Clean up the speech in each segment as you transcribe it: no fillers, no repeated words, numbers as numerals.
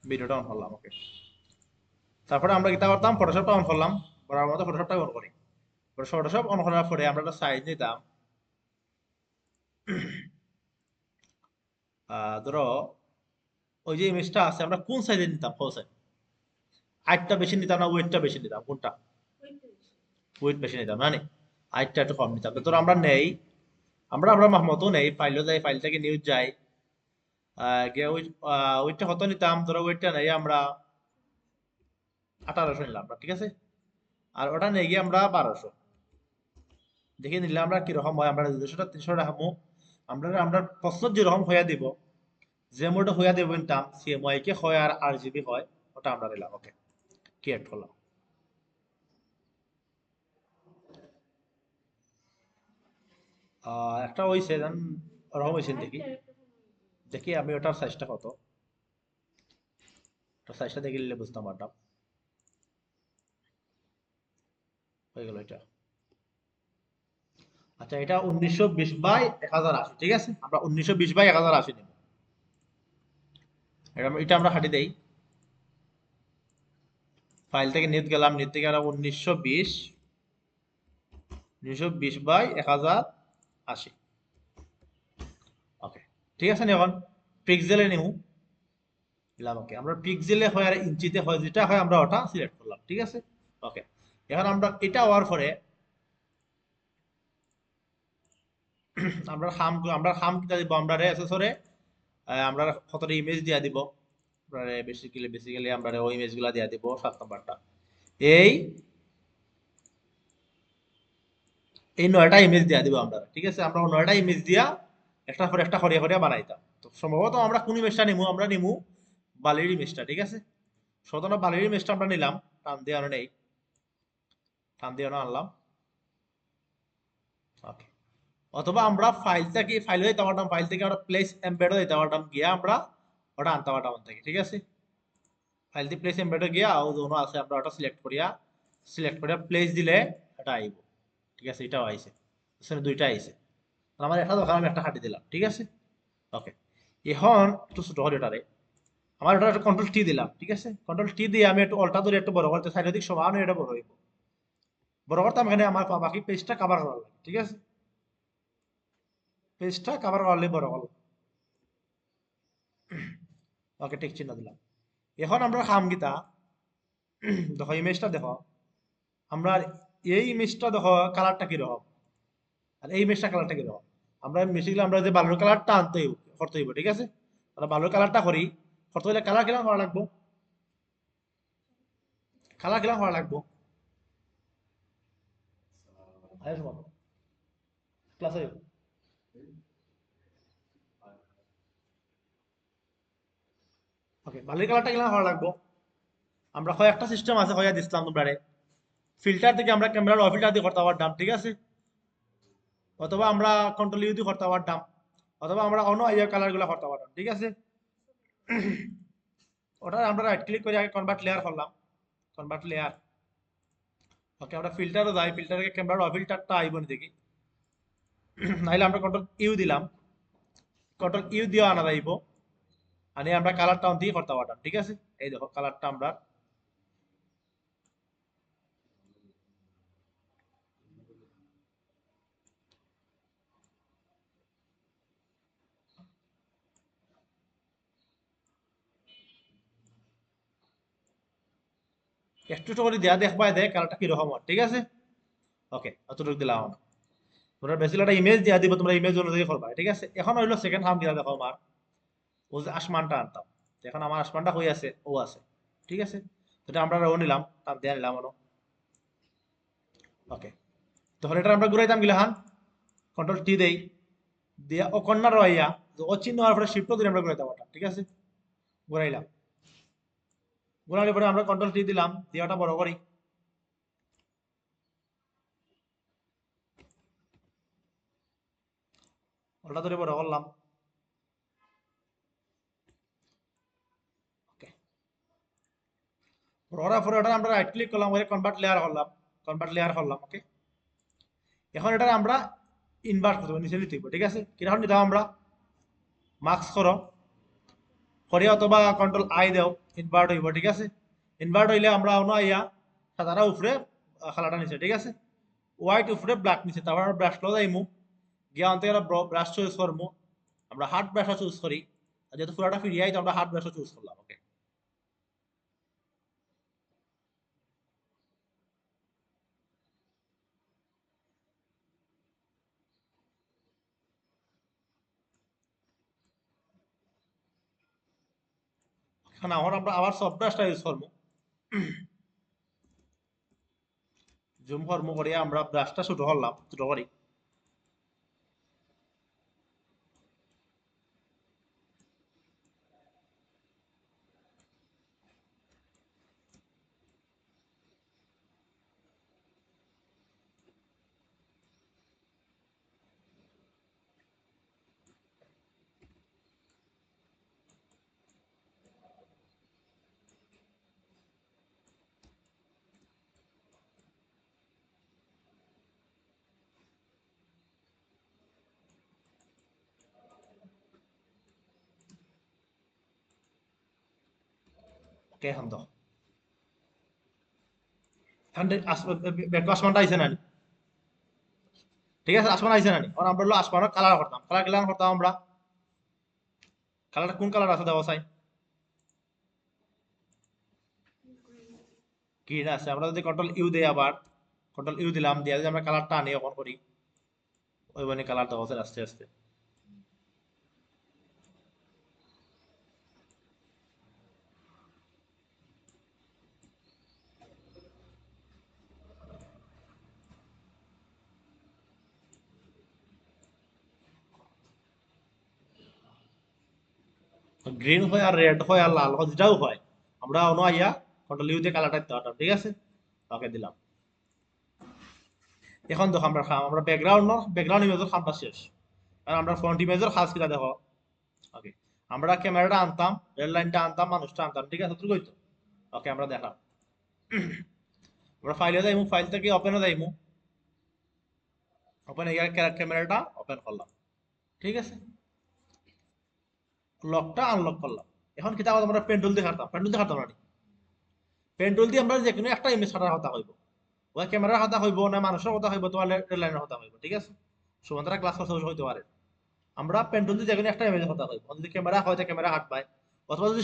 ভিডিওটা অন করলাম। ওকে, তারপরে আমরা কি করতাম, ফটোশপটা অন করলাম, বরাবর মতো ফটোশপটা অন করি। ফটোশপ অন করার পরে আমরা একটা সাইজ নিতাম, ধরো ওই যে ইমেজটা আছে আমরা কোন সাইজে নিতাম, হোসে হাইটটা বেশি নিতাম না ওয়েটটা বেশি নিতাম, কোনটা? ওয়েট বেশি নিতাম না নি, হাইটটা একটু কম নিতাম। ধরো আমরা নেই, আমরা আমরা মতো নেই, ফাইলও যাই, ফাইল থেকে নিউজ যাই, গিয়ে ওয়েটটা কত নিতাম, ধরো ওয়েটটা নেই আমরা 1800 নিলাম আমরা, ঠিক আছে। আর ওটা নিয়ে গিয়ে আমরা 1200 দেখে নিলাম আমরা কিরকম হয়, আমরা 200টা 300 রাখবো। আমরা আমরা প্রশ্ন যেরকম হইয়া দিব, যে মোটা হইয়া দেব নিতাম, সিএমওয়াই কে হয় আর RGB হয়, ওটা আমরা নিলাম। ওকে, ক্রিয়েট করলাম। একটা হইছে দেন, ওরকম হইছে দেখি, দেখি আমি ওটার সাইজটা কত, ওটার সাইজটা দেখে নিলে বুঝতাম পারতাম। হয়ে গেল এটা। আচ্ছা, এটা 1920 বাই 1080, ঠিক আছে, আমরা 1920 বাই 1080 নেব। এটা আমরা হাঁটি দেই, ফাইল থেকে নিত গেলাম, নিত থেকে আমরা 1920 বাই 1080। ওকে, ঠিক আছে নি, এখন পিক্সেলে নিব দিলাম। ওকে, আমরা পিক্সেলে হয় আর ইঞ্চিতে হয়, যেটা হয় আমরা ওটা সিলেক্ট করলাম, ঠিক আছে। ওকে, এখন আমরা এটা হওয়ার পরে আমরা খাম কিটা দিব, আমরা এসেসরে আমরা কতটা ইমেজ দিয়া দিব, বেসিক্যালি আমরা ওই ইমেজগুলা দিয়া দিব 7 নাম্বারটা। এই এই 9টা ইমেজ দিয়া দিব আমরা, ঠিক আছে। আমরা 9টা ইমেজ দিয়া একটার পর একটা করিয়া করিয়া বানাইতাম। তো সম্ভবত আমরা কোন ইমেজটা নিমু, আমরা নিমু বালির ইমেজটা, ঠিক আছে। সতনা বালির ইমেজটা আমরা নিলাম, টান দিয়ে আনো নেই, টান দিয়ে আনো আনলাম। ওকে, অথবা আমরা ফাইল দিতে পারতাম, ফাইল থেকে আমরা প্লেস এমবেডও দিতে পারতাম, গিয়া আমরা ওটা আনতে পারতাম ওখান থেকে, ঠিক আছে। ফাইল দিয়ে প্লেস এমবেডও গিয়া ও জোনো আছে, আমরা ওটা সিলেক্ট করিয়া প্লেস দিলে এটা আইব, ঠিক আছে। এটাও আইছে, এখানে দুইটা আইছে। আর আমার একটা দরকার, আমি একটা কাটি দিলাম, ঠিক আছে। ওকে, এখন একটু ছোট হল এটারে, আমার এটা একটা কন্ট্রোল টি দিলাম, ঠিক আছে। কন্ট্রোল টি দিয়ে আমি একটু অল্টা ধরে একটু বড় করতে, সাইড দিক সমান হয়ে এটা বড় হইব। বড় করতাম, এখানে আমার বাকি পেজটা কাভার করা লাগে, ঠিক আছে। পেজটা কাভার করলে বড় হল। ওকে, টিক চিহ্ন দিলাম। এখন আমরা খাম গীতা, দেখো ইমেজটা দেখো, আমরা এই ইমেজটা দেখো কালারটা কিরকম, আর এই ইমেজটা কালারটা কিরকম। আমরা বেসিক্যালি আমরা যে বালুর কালারটা করতে হইব, ঠিক আছে। আমরা বালুর কালারটা করি, করতে হলে কালার কিরকম করা লাগবো, কালার কিরকম করা লাগবো। আয়েশ বলো, ক্লাসে ওকে, বালুর কালারটা কিরকম করা লাগবো। আমরা হয় একটা সিস্টেম আছে, হইয়া দিছিলাম তোমরা, ফিল্টার থেকে আমরা ক্যামেরার অফ ফিল্টার দিয়ে করতে পারতাম, ঠিক আছে। অথবা আমরা কন্ট্রোল ইউ দিয়ে করতে পারতাম, অথবা আমরা অন্য আইয়ার কালার গুলা করতে পারতাম, ঠিক আছে। ওটা আমরা রাইট ক্লিক করে আগে কনভার্ট লেয়ার করলাম, কনভার্ট লেয়ার। ওকে, আমরা ফিল্টারও যাই, ফিল্টারে ক্যামেরার অফ ফিল্টারটা আইব না দেখি, নাইলে আমরা কন্ট্রোল ইউ দিলাম, কন্ট্রোল ইউ দিয়ে আনা যাইব, আনি আমরা কালারটা অন দিয়ে করতে পারতাম, ঠিক আছে। এই দেখো কালারটা আমরা একটু একটু করে দেয়া দেখবা, দেখ কালারটা কিরকম হয়, ঠিক আছে। ওকে, অতটুকু দিলাম আমরা। তোমরা বেসিক একটা ইমেজ দিয়া দিব, তোমরা ইমেজ অনুযায়ী করবা, ঠিক আছে। এখন হইলো সেকেন্ড হাম দিয়া দেখো আমার, ও যে আসমানটা আনতাম, তো এখন আমার আসমানটা হয়ে আছে, ও আছে, ঠিক আছে। তো এটা আমরা ও নিলাম, টান দিয়ে নিলাম আনো। ওকে, তখন এটা আমরা ঘুরাইতাম গিলা হান, কন্ট্রোল টি দেই, দিয়া ও কর্নার আইয়া, যে ও চিহ্ন হওয়ার পরে শিফট দিয়ে আমরা ঘুরাইতাম ওটা, ঠিক আছে। ঘুরাইলাম, ঘুরানোর পরে আমরা কন্ট্রোল টি দিলাম, দিয়ে ওটা বড় করি, ওটা ধরে বড় করলাম। ওকে, বড় করার পরে ওটা আমরা রাইট ক্লিক করলাম, ওই কনভার্ট লেয়ার করলাম। ওকে, এখন এটা আমরা ইনভার্ট করতে হবে, নিচে নিতে হবে, ঠিক আছে। কিরকম নিতাম আমরা, মার্কস করো, করিয়া অথবা কন্ট্রোল আই দেও ইনভার্ট হইব, ঠিক আছে। ইনভার্ট হইলে আমরা অন্য আইয়া সাদারা উপরে খালাটা নিচে, ঠিক আছে। হোয়াইট উপরে ব্ল্যাক নিচে, তারপর আমরা ব্রাশ লো যাইমু, গিয়া অন্তে ব্রাশ চুজ করমু, আমরা হার্ড ব্রাশও চুজ করি, যেহেতু পুরাটা ফিরিয়াই তো আমরা হার্ড ব্রাশও চুজ করলাম। ওকে, এখন আমরা আবার সফট ব্রাশটা ইউজ করবো, জুম করবো করিয়া আমরা ব্রাশটা ছোট করলাম, ছোট করি। ওকে, এখন তো এখন ব্যাক আসমানটা আইছে না নি? ঠিক আছে, আসমান আইছে না নি? এখন আমরা হলো আসমানের কালার করতাম, কালার গেলাম করতাম আমরা, কালারটা কোন কালার আছে দেওয়া চাই? গ্রিন আছে। আমরা যদি কন্ট্রোল ইউ দেই, আবার কন্ট্রোল ইউ দিলাম, দিয়ে যদি আমরা কালারটা আনি অন করি, ওই মানে কালার দেওয়া আছে আস্তে আস্তে। গ্রিন হয় আর রেড হয় আর লাল হয়, যেটাও হয়, আমরা অন্য আইয়া কন্ট্রোল ইউ দিয়ে কালারটা দিতে পারতাম, ঠিক আছে। ওকে, দিলাম। এখন দেখো আমরা আমরা ব্যাকগ্রাউন্ড ইমেজের খামটা শেষ, আর আমরা ফ্রন্ট ইমেজের খাস কিটা দেখো। ওকে, আমরা ক্যামেরাটা আনতাম, রেড লাইনটা আনতাম, মানুষটা আনতাম, ঠিক আছে, তুই কইতো। ওকে, আমরা দেখাম, আমরা ফাইলে যাইমু, ফাইল থেকে ওপেনে যাইমু, ওপেন হইয়া ক্যামেরাটা ওপেন করলাম, ঠিক আছে, লকটা আনলক করলাম। এখন কিতা আমরা পেন্টুল দিয়ে কাটতাম, পেন্টুল দিয়ে কাটতাম না, পেন্টুল দিয়ে আমরা যে কোনো একটা ইমেজ কাটার কথা হইব, ওই ক্যামেরার কথা হইব না মানুষের কথা হইব, তোমার রেড লাইনের কথা হইব, ঠিক আছে। সুমান্তরা ক্লাস করতে হইতে পারে, আমরা পেন্টুল দিয়ে যে কোনো একটা ইমেজের কথা হইব, যদি ক্যামেরা হয় তো ক্যামেরা কাটবাই, অথবা যদি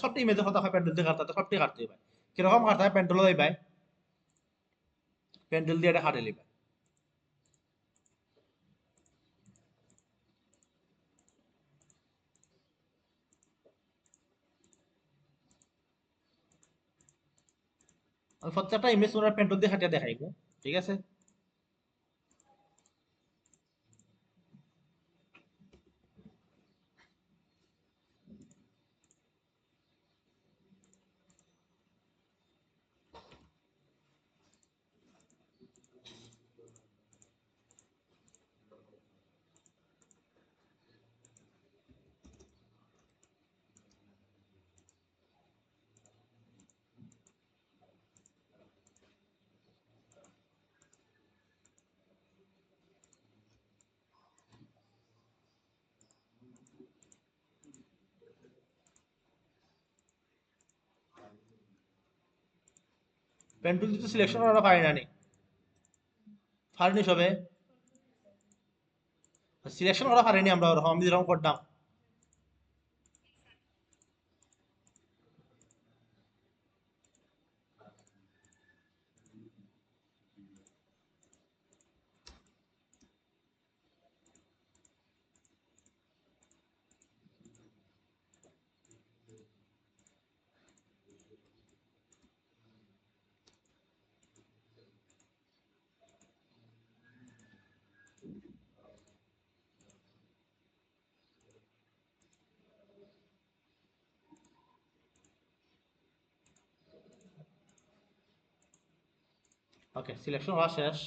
সবটি ইমেজের কথা হয় পেন্টুল দিয়ে কাটতে, সবটি কাটতে হবে। কিরকম কাটতে হয়? পেন্টুল দিবাই, পেন্টুল দিয়ে এটা কাটে লিবাই। আমি প্রত্যেকটা ইমেজ তোমরা পেন্টুল দিয়ে কাটিয়ে দেখাইবো, ঠিক আছে। পেন্টুল দিয়ে সিলেকশন করা পারি না নি? পারিনি সবে, সিলেকশন করা পারিনি আমরা, ওরকম আমি যেরকম করতাম। ওকে, সিলেকশন করা শেষ,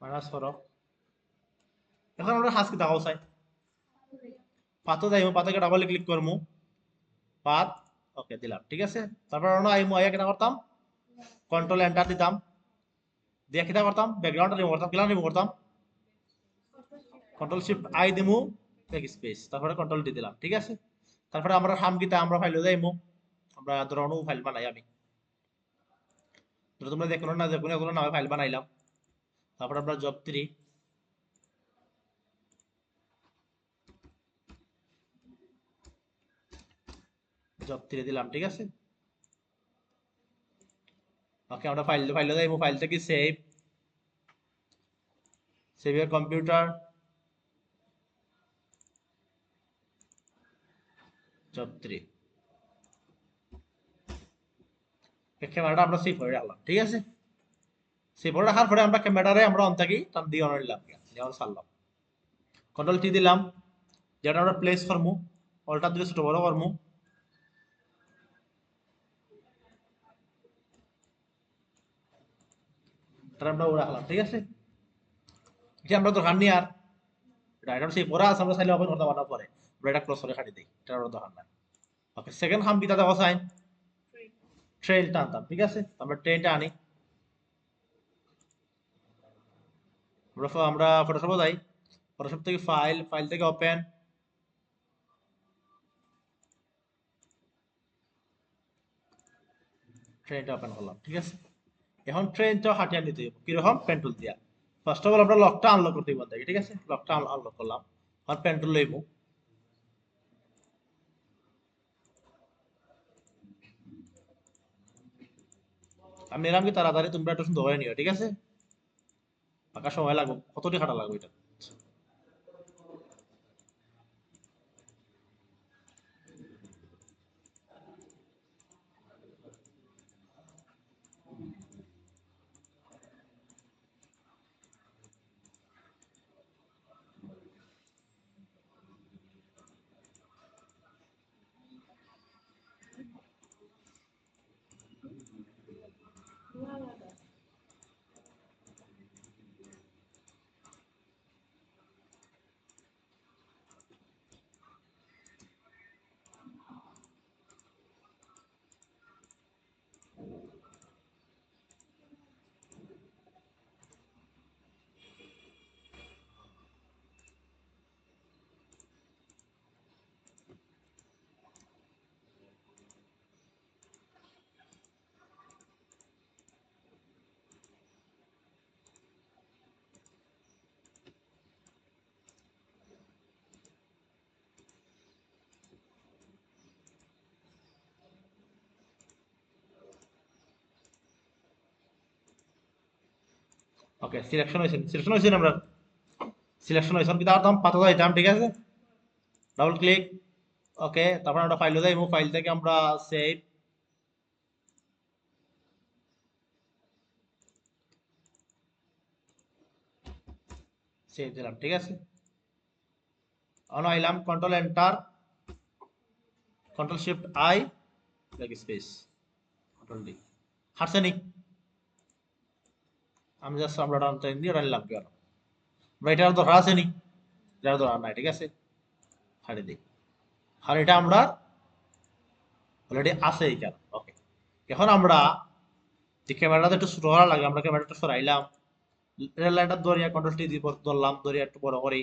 মাইনাস করো। এখন আমরা হাসকি দেখাও চাই, পাতো যাইমু, পাতাকে ডাবল ক্লিক করমু, পাত, ওকে দিলাম, ঠিক আছে। তারপর আমরা আইমু, আইয়া কিটা করতাম, কন্ট্রোল এন্টার দিতাম, দিয়ে কিটা করতাম, ব্যাকগ্রাউন্ডটা রিমুভ করতাম, কিলা রিমুভ করতাম, কন্ট্রোল শিফট আই দিমু, ব্যাক স্পেস তারপরে কন্ট্রোল ডি দিলাম, ঠিক আছে। তারপরে আমরা হামগিতা আমরা ফাইলে যাইমু, আমরা ধরো ফাইল বানাই আমি, তোমরা দেখো না দেখো এগুলো নামে ফাইল বানাইলাম। তারপর আমরা জব 3 দিলাম, ঠিক আছে। ওকে আমরা ফাইলে যাইমু, ফাইল থেকে সেভ ইউর কম্পিউটার জব 3 ক্যামেরাটা আমরা সেভ করে রাখলাম, ঠিক আছে। সেভ করে রাখার পরে আমরা ক্যামেরারে আমরা অন থাকি টান দিয়ে অন নিলাম, যেমন ছাড়লাম, কন্ট্রোল টি দিলাম, যেটা আমরা প্লেস করমু, অলটা দিলে ছোট বড় করমু, তারপর আমরা রাখলাম, ঠিক আছে। এটা আমরা দরকার নেই আর, এটা সেই পড়া আছে আমরা চাইলে ওপেন করতে পারবো পরে, আমরা এটা ক্লোজ করে কাটি দিই, এটা আমরা দরকার নাই। ওকে সেকেন্ড হাম বিটা দেখো সাইন ট্রেনটা আনতাম, ঠিক আছে। আমরা ট্রেনটা আনি, আমরা ফটোশপে যাই, ফটোশপ থেকে ফাইল থেকে ওপেন, ট্রেনটা ওপেন করলাম, ঠিক আছে। এখন ট্রেনটা হাটিয়ে নিতে হবে কিরকম, পেন টুল দিয়া। ফার্স্ট অফ অল আমরা লকটা আনলক করতে হবে, ঠিক আছে। লকটা আনলক করলাম, আর পেন টুল লইব, আমি এরকম কি তাড়াতাড়ি তোমরা একটু সুন্দর করে নিও, ঠিক আছে। পাকা সময় লাগবে, কতটি খাটা লাগবে এটা। ওকে সিলেকশন হয়েছে আমরা, সিলেকশন হয়েছে কি তার দাম পাতা যাইতাম, ঠিক আছে। ডাবল ক্লিক, ওকে। তারপর আমরা ফাইলে যাইবো, ফাইল থেকে আমরা সেভ দিলাম, ঠিক আছে। অন আইলাম, control enter, control shift I, backspace, control D, হারছে নি। আমি জাস্ট আমরা টানতে দিয়ে রাখলাম কি আমরা, এটার দরকার আছে নি, এটার দরকার নাই, ঠিক আছে। হারিয়ে দিই, আর এটা আমরা অলরেডি আছে এইখানে, ওকে। এখন আমরা যে ক্যামেরাটা একটু ছোট করা লাগে, আমরা ক্যামেরাটা সরাইলাম, রেল লাইনটা দরিয়া কন্ট্রোল টি দিয়ে ধরলাম, দরিয়া একটু বড় করি,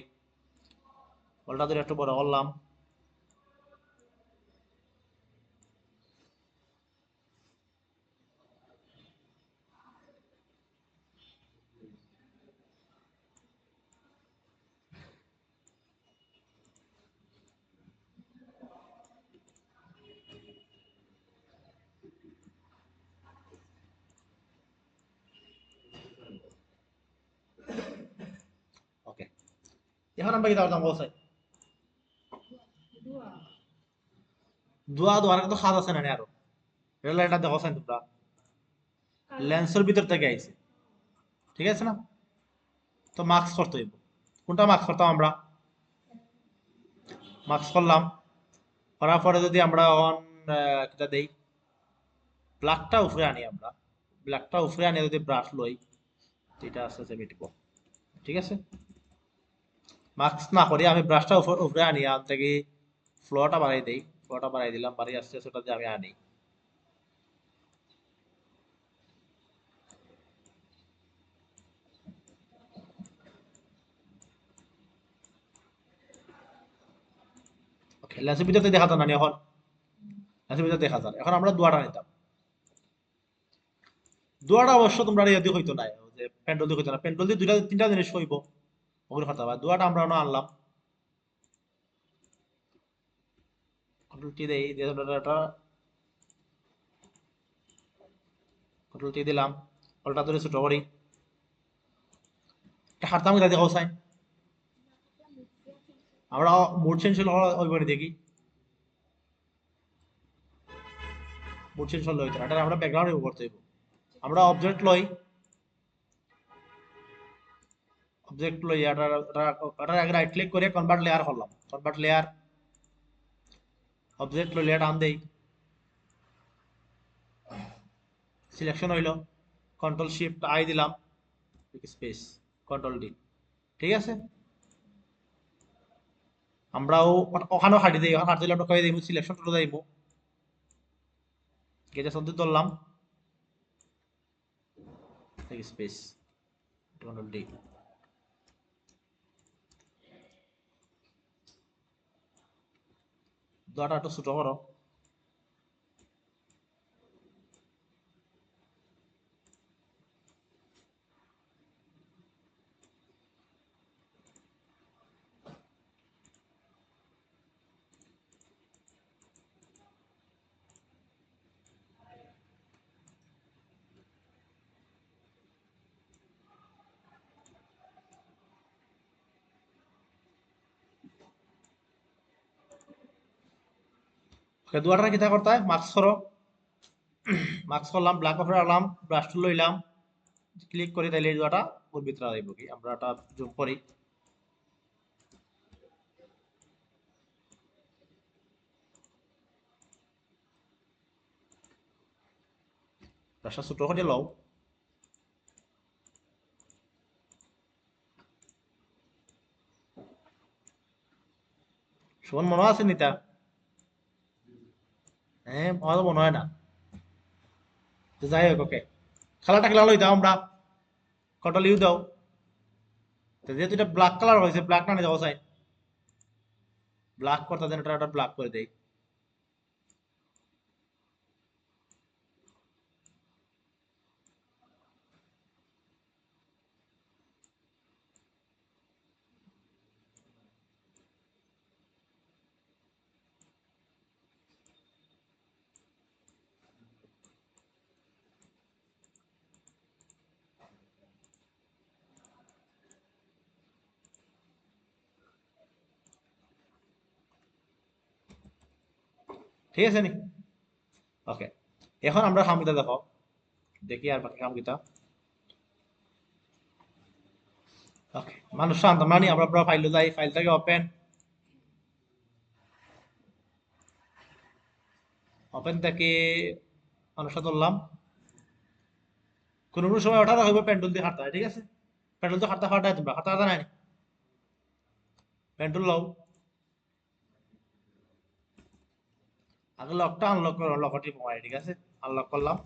বলটা দরিয়া একটু বড় করলাম, ওকে। এখন আমরা কি করতাম বলছে, দোয়ার কিন্তু খাত আছে না নি আরো, রেল লাইনটা দেখো তোমরা লেন্সের ভিতর থেকে আইছে, ঠিক আছে না। তো মার্কস করতে হইব, কোনটা মার্কস করতাম আমরা, মার্কস করলাম, করার পরে যদি আমরা অন এটা দেই, ব্ল্যাকটা উপরে আনি, আমরা ব্ল্যাকটা উপরে আনি যদি ব্রাশ লই, এটা আস্তে আস্তে মিটব, ঠিক আছে। মার্কস না করি আমি ব্রাশটা উপরে আনি, আন থেকে ফ্লোটা বাড়াই দেই, ফ্লোটা বাড়াই দিলাম, বাড়ি আস্তে আস্তে ওটা দিয়ে আমি আনি, লেন্সের ভিতরে দেখা যায় না এখন, লেন্সের ভিতরে দেখা যায়। এখন আমরা দুয়াটা নিতাম, দুয়াটা অবশ্য তোমরা ইয়ে দিয়ে হইতো না, যে পেন্ডল দিয়ে হইতো না, পেন্ডল দিয়ে দুইটা তিনটা জিনিস হইব ওগুলো কথা বা দুয়াটা আমরা আনলাম, কন্ট্রোল টি দেই, দিয়ে এটা কন্ট্রোল টি দিলাম, ওটা ধরে ছোট করি, এটা হারতাম কিনা দেখাও চাই, আমরা মুড চেঞ্জ হইব নি দেখি, মুড চেঞ্জ হলে হইতো না, এটা আমরা ব্যাকগ্রাউন্ড রিমুভ করতে হইব। আমরা অবজেক্ট লই, অবজেক্ট লই এটা আগে রাইট ক্লিক করে কনভার্ট লেয়ার করলাম, কনভার্ট লেয়ার, অবজেক্ট লই লেয়ার টান দেই, সিলেকশন হইল, কন্ট্রোল শিফট আই দিলাম, স্পেস কন্ট্রোল ডি, ঠিক আছে। আমরাও ওখানেও হাঁটি দিই, ওখানে হাঁটি দিলে আমরা কয়ে দিব সিলেকশন টুলে যাইব, গেজে সন্ধি ধরলাম, স্পেস কন্ট্রোল ডি, দোয়াটা একটু ছোট করো, দোয়াটা কিতা করতে হয়, মাস্ক করো, মাস্ক করলাম, ব্ল্যাক অফে রাখলাম, ব্রাশ টুল লইলাম, ক্লিক করি, তাইলে এই দোয়াটা ওর ভিতরে আইব কি, আমরা এটা জুম করি, ব্রাশটা ছোট করে লও, সুমন মনে আছে নিতা? হ্যাঁ, আমার তো মনে হয় না। তো যাই হোক, ওকে, খেলাটা খেলা লইতাম আমরা, কন্ট্রোল ইউ দাও, তো যেহেতু এটা ব্ল্যাক কালার হয়েছে, ব্ল্যাক না যাওয়া চাই, ব্ল্যাক করতে দেন, এটা ব্ল্যাক করে দেই, ঠিক আছে নি? ওকে, এখন আমরা খামকিটা দেখো, দেখি আর বাকি খামকিটা। ওকে, মানুষ শান্ত মানি, আমরা পুরো ফাইলে যাই, ফাইলটাকে ওপেন, ওপেন থেকে মানুষটা ধরলাম, কোনো কোনো সময় ওঠা হইব পেন্ডুল দিয়ে হাঁটতে হয়, ঠিক আছে, পেন্ডুল দিয়ে হাঁটতে হাঁটায়, তোমরা হাঁটতে হাঁটা নাই, পেন্ডুল লও, আগে লকটা আনলক করো, লকটি মোবাইল, ঠিক আছে, আনলক করলাম,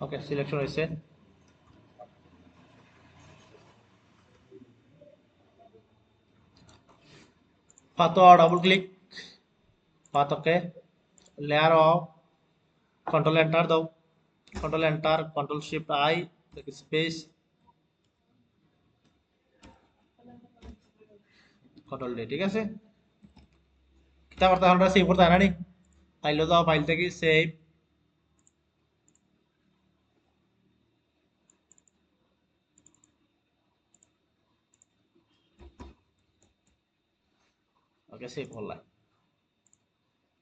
ওকে সিলেকশন হয়েছে। পাতো ডাবল ক্লিক পাতকে লেয়ার অফ কন্ট্রোল এন্টার দাও, control enter control shift I space control D, ঠিক আছে। কিতা করতে আমরা সেভ করতে না নি, ফাইল যাও, ফাইল থেকে সেভ, ওকে সেভ করলাম।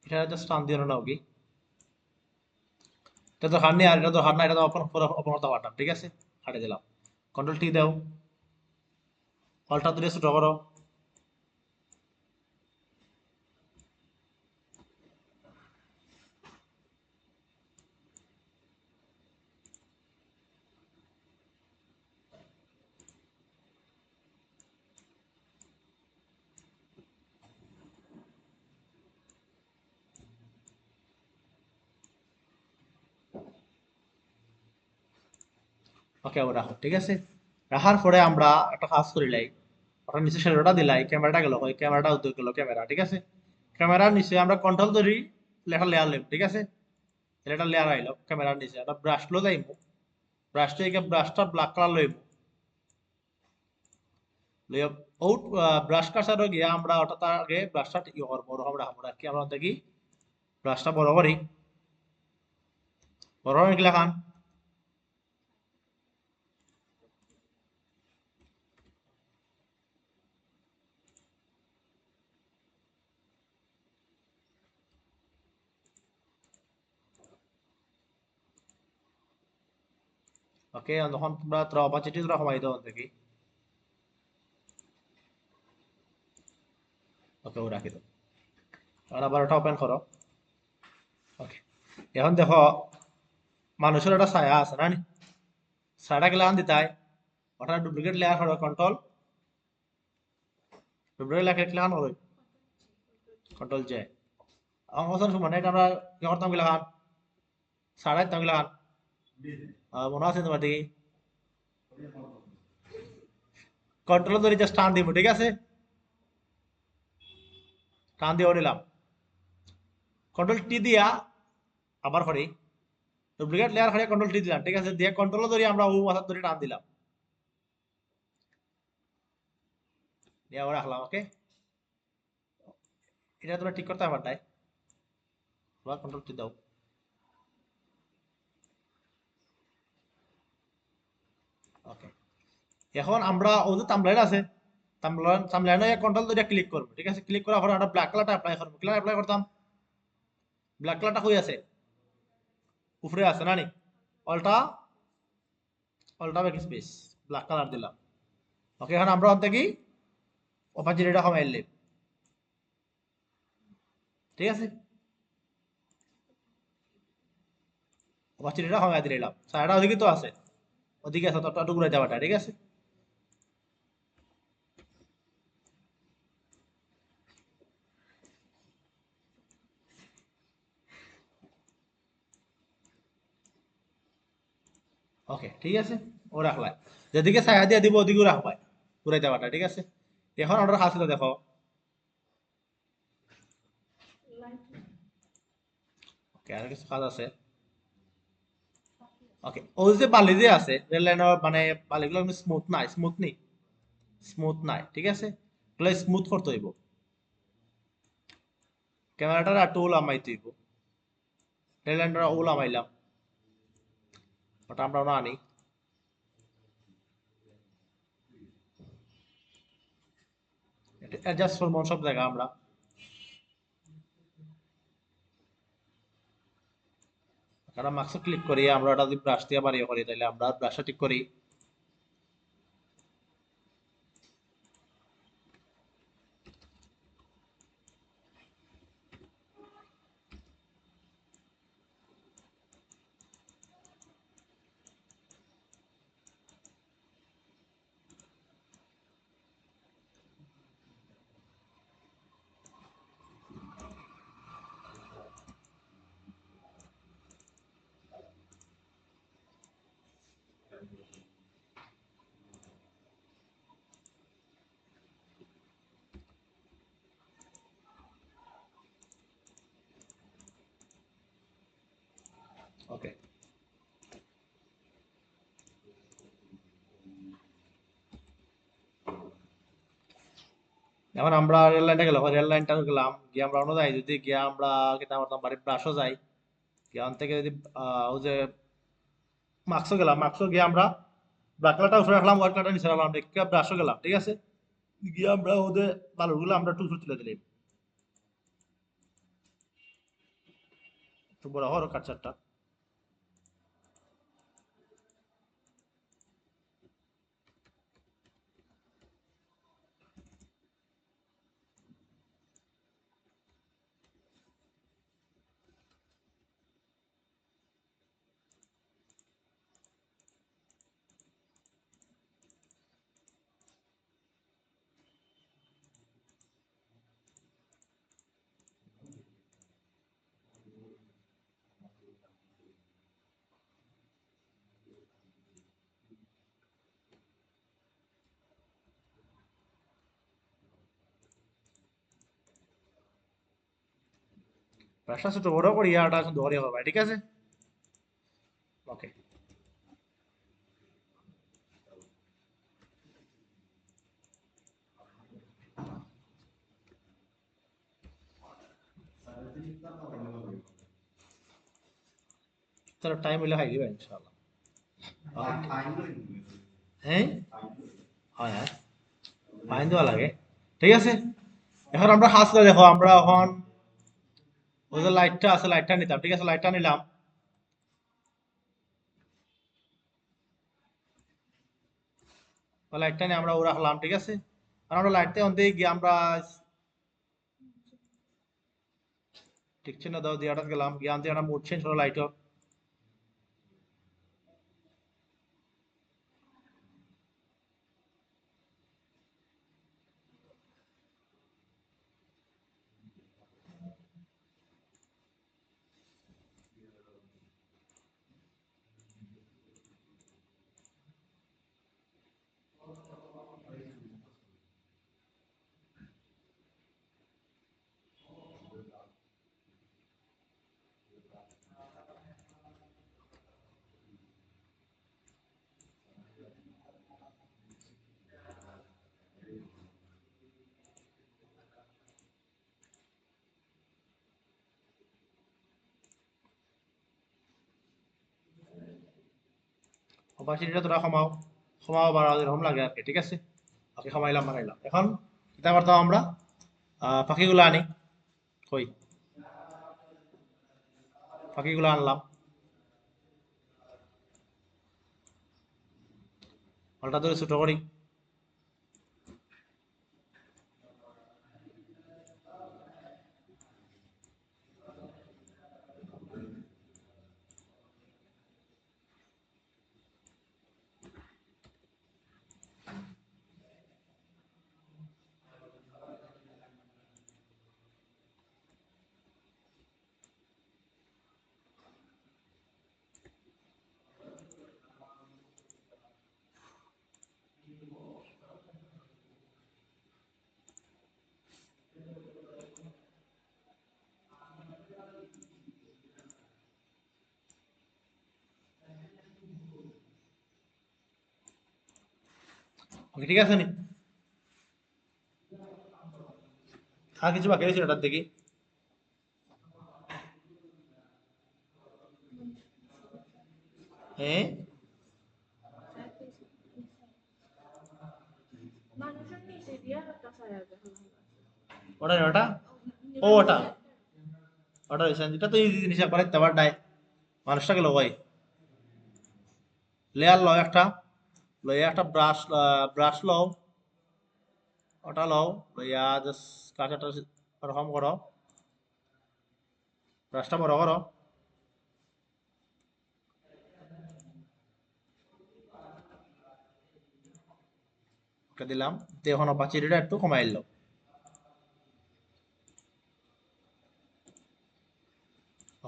এটা জাস্ট টান দিও না ওকে, এটা তো হার নেই, আর এটা তো হার না, এটা তো ওপেন ওপেন করতে পারতাম, ঠিক আছে। হাটে দিলাম, কন্ট্রোল টি দাও, অল্টার দিলে ছোট করো, ওকে ওটা ঠিক আছে। রাখার পরে আমরা একটা কাজ করিলাই, ওটা নিচে শ্যাডোটা দিলাই, ক্যামেরাটা গেল, ওই ক্যামেরাটা উদ্যোগ গেল ক্যামেরা, ঠিক আছে। ক্যামেরার নিচে আমরা কন্ট্রোল ধরি, লেখা লেয়ার লইব, ঠিক আছে। এটা লেয়ার আইলো ক্যামেরার নিচে, একটা ব্রাশ লো যাইমু, ব্রাশটা একে ব্রাশটা ব্ল্যাক কালার লইব, লইয়া আউট ব্রাশ কাটারও গিয়া আমরা ওটা তার আগে ব্রাশটা ইয়ে করবো, ওরকম রাখবো, রাখি আমরা দেখি ব্রাশটা বড় করি, বড় করে খান, ওকে। তখন তোমরা তোরা অপারচুনিটি তোরা কমাই দাও দেখি, ওকে ও রাখি দাও। আর আবার ওটা ওপেন করো, ওকে। এখন দেখো মানুষের একটা ছায়া আছে না নি? ছায়াটা গেলে আন দিতাই, ওটা ডুপ্লিকেট লেয়ার করো, কন্ট্রোল ডুপ্লিকেট লেয়ার ক্লিক করো, কন্ট্রোল জে। আমার সময় নাই আমরা কি করতাম গেলে খান, ছাড়া দিতাম গেলে খান, মনে আছে তোমার দেখি, কন্ট্রোল ধরে জাস্ট টান দিব, ঠিক আছে। টান দিয়ে দিলাম, কন্ট্রোল টি দিয়া আবার করি, ডুপ্লিকেট লেয়ার খালি কন্ট্রোল টি দিলাম, ঠিক আছে, দিয়ে কন্ট্রোল ধরে আমরা ও মাথার ধরে টান দিলাম, দিয়ে আবার রাখলাম, ওকে। এটা তোমরা ঠিক করতে পারতাই, আবার কন্ট্রোল টি দাও, ওকে। এখন আমরা ও যে থাম্বনেইল আছে, থাম্বনেইলে কন্ট্রোল ধরে ক্লিক করব, ঠিক আছে। ক্লিক করার পরে আমরা ব্ল্যাক কালারটা অ্যাপ্লাই করব, ক্লিয়ার অ্যাপ্লাই করতাম, ব্ল্যাক কালারটা কই আছে, উপরে আছে না নি, অল্টা অল্টা ব্যাক স্পেস ব্ল্যাক কালার দিলাম, ওকে। এখন আমরা অন্তে কি অপারচুনিটিটা কমাই নিলাম, ঠিক আছে। অপারচুনিটিটা কমাই দিলাম, ছায়াটা ওদিকে তো আছে, ওদিকে আছে, ততটা ঘুরে যাওয়াটা, ঠিক আছে। ওকে ঠিক আছে, ও রাখলাই, যেদিকে ছায়া দিয়ে দিব ওদিকেও রাখবাই, ঘুরে যাওয়াটা, ঠিক আছে। এখন অর্ডার হাসিটা দেখো, ওকে। আর কিছু কাজ আছে, ওকে। ওই যে বালি যে আছে রেল লাইনের, মানে বালিগুলো স্মুথ নাই, স্মুথ নেই, স্মুথ নাই, ঠিক আছে। এগুলো স্মুথ করতে হইব, ক্যামেরাটার একটু ওলামাইতে হইব, রেল লাইনটা ওলামাইলাম, ওটা আমরা না আনি, অ্যাডজাস্ট করবো সব জায়গা আমরা, কারণ মার্কস ক্লিক করি আমরা, ওটা যদি ব্রাশ দিয়ে বাড়িয়ে করি তাহলে আমরা ব্রাশটা ঠিক করি, এখন আমরা রেল লাইনটা গেলাম, রেল লাইনটা গেলাম, গিয়ে আমরা অন্য যাই, যদি গিয়ে আমরা কিতা করতাম বাড়ির ব্রাশও যাই, গিয়ে থেকে যদি ওই যে মার্কসও গেলাম, মার্কসও গিয়ে আমরা ব্ল্যাক কালারটা উপরে রাখলাম, হোয়াইট কালারটা নিচে রাখলাম, দেখে ব্রাশও গেলাম, ঠিক আছে। গিয়ে আমরা ওদের বালুগুলো আমরা টুকরো তুলে দিলাম, একটু বড় হওয়ার কাটচারটা। ব্রাশটা ছোট বড় করি, আটা সুন্দর করে হবে, ঠিক আছে। ওকে, চলো টাইম হইলে খাই দিবা ইনশাআল্লাহ। হ্যাঁ, হয় হ্যাঁ, ফাইন দেওয়া লাগে, ঠিক আছে। এখন আমরা হাসলে দেখো, আমরা এখন ওই যে লাইটটা আছে, লাইটটা নিতাম, ঠিক আছে, লাইটটা নিলাম, লাইটটা নিয়ে আমরা ও রাখলাম, ঠিক আছে। আর আমরা লাইটটা অন দিয়ে গিয়ে আমরা ঠিক চিহ্ন দাও দিয়ে গেলাম, গিয়ে আনতে আমরা মুড চেঞ্জ হলো লাইটও। অপারেশনটা তোরা কমাও, কমাও বাড়াও যেরকম লাগে আর কি, ঠিক আছে। ওকে, কমাইলাম বাড়াইলাম। এখন কিতা করতাম আমরা, পাখিগুলো আনি, কই পাখিগুলো আনলাম, হলটা ধরে ছোট করি, ওকে, ঠিক আছে নি। আর কিছু বাকি রয়েছে ওটার দেখি। হ্যাঁ, ওটা ওটা ও ওটা ওটা রয়েছে, এটা তো ইজি জিনিস, একবার তেবার নাই, মানুষটাকে লগাই লেয়ার লও একটা, লইয়া একটা ব্রাশ, ব্রাশ লও, ওটা লও, লইয়া জাস্ট কাঁচাটা ওরকম করো, ব্রাশটা বড় করো, ওকে দিলাম, দিয়ে এখন অপারেশনটা একটু কমাই দিলাম।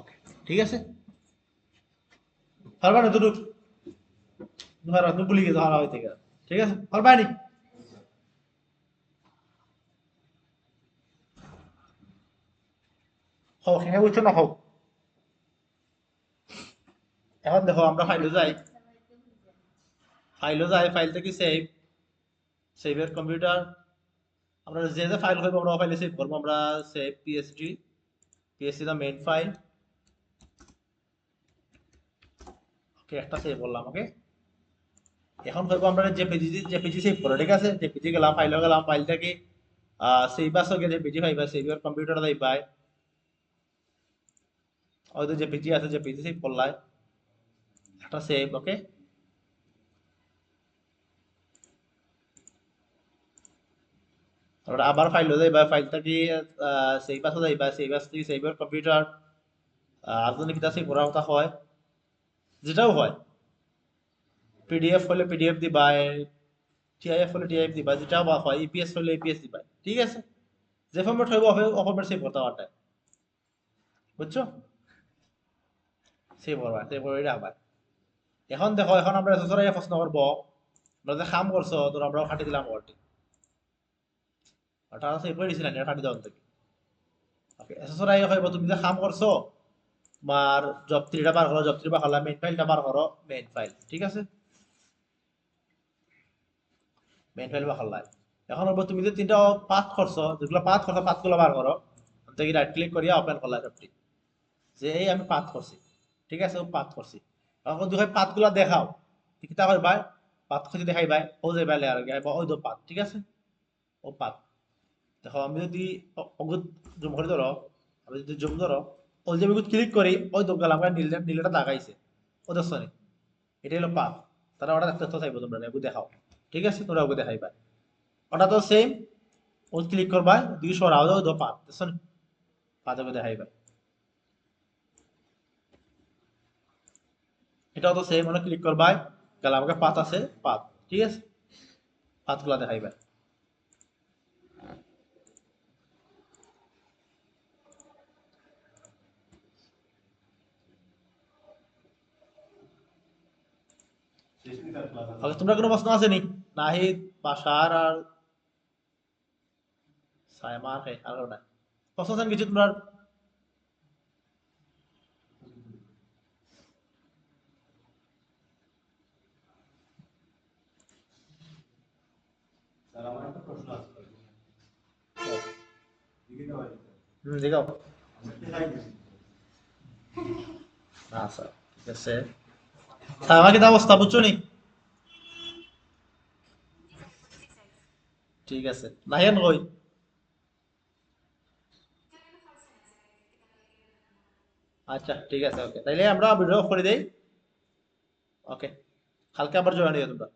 ওকে, ঠিক আছে। পারবা না দুটো, ধরো তুমি ভুলে গেছো হারা হইতে গেছে, ঠিক আছে, পারবা নি। হোক, হ্যাঁ বুঝছো না, হোক। এখন দেখো আমরা ফাইলে যাই, ফাইলে যাই, ফাইল থেকে সেভ, সেভের কম্পিউটার, আমরা যে যে ফাইল হইব আমরা ফাইলে সেভ করব আমরা save PSG the main file okay একটা সেভ করলাম ওকে এখন হইব আমরা জেপিজি সেভ করব ঠিক আছে জেপিজি গেলাম ফাইলে গেলাম ফাইলটাকে সেভ আসো গেলে জেপিজি পাইবা সেভ ইওর কম্পিউটার দাই পাই ওই তো জেপিজি আছে জেপিজি সেভ করলাই একটা সেভ ওকে আমরা আবার ফাইল যাইবা ফাইলটা কি সেভ আসো যাইবা সেভ আসতে সেভ ইওর কম্পিউটার আর যদি কিতা সেভ করার কথা হয় যেটাও হয় পিডিএফ হলে পিডিএফ দিবা টিআইএফ হলে টিআইএফ দিবা যেটা বা হয় ইপিএস হলে ইপিএস দিবা ঠিক আছে যে ফরম্যাট হইব ও ফরম্যাট সেভ করতে পারতে বুঝছো সেভ করবা সেভ করে রাখবা এখন দেখো এখন আমরা সরাইয়া প্রশ্ন করবো আমরা যে কাম করছো তোর আমরাও খাটি দিলাম ওটি ওটা সেভ করে দিছিলাম এটা খাটি দেওয়ার থেকে ওকে সরাইয়া হইব তুমি যে কাম করছো তোমার জব থ্রিটা বার করো জব থ্রি বার করলা মেইন ফাইলটা বার করো মেইন ফাইল ঠিক আছে মেইন ফাইল বার করলা এখন হইব তুমি যে তিনটা পাথ করছো যেগুলো পাথ করছো পাথগুলো বার করো থেকে রাইট ক্লিক করিয়া ওপেন করলা সবটি যে এই আমি পাথ করছি ঠিক আছে ও পাথ করছি এখন দুই পাথগুলো দেখাও কিতা করবা পাথ খুঁজে দেখাই ভাই ও যে বেলে আর গাইবা ওই দো পাথ ঠিক আছে ও পাথ দেখো আমি যদি অগুত জুম করে ধরো আমি যদি জুম ধরো ওই যে আমি ক্লিক করি ওই দো গেলাম নীলটা দাগাইছে ও দেখছো নি এটাই হলো পাথ তারা ওটা দেখতে তো চাইবো তোমরা ওগু দেখাও ঠিক আছে তোমরা ওগু দেখাইবা ওটা তো সেম ও ক্লিক করবা দুই সরাও দাও দো পাথ দেখছো নি পাথ ওগু দেখাইবা এটাও তো সেম মানে ক্লিক করবাই গেলে আমাকে পাত আছে পাত ঠিক আছে পাতগুলা দেখাইবে ওকে তোমরা কোনো প্রশ্ন আছে নি নাহিদ বাশার আর সাইমার হে আর না প্রশ্ন আছে কিছু তোমরা দেখাও আচ্ছা ঠিক আছে সাইমা কি অবস্থা বুঝছো নি ঠিক আছে নাহিয়ান কই আচ্ছা ঠিক আছে ওকে তাইলে আমরা ভিডিও অফ করে দেই ওকে কালকে আবার জয়েন হইও তোমরা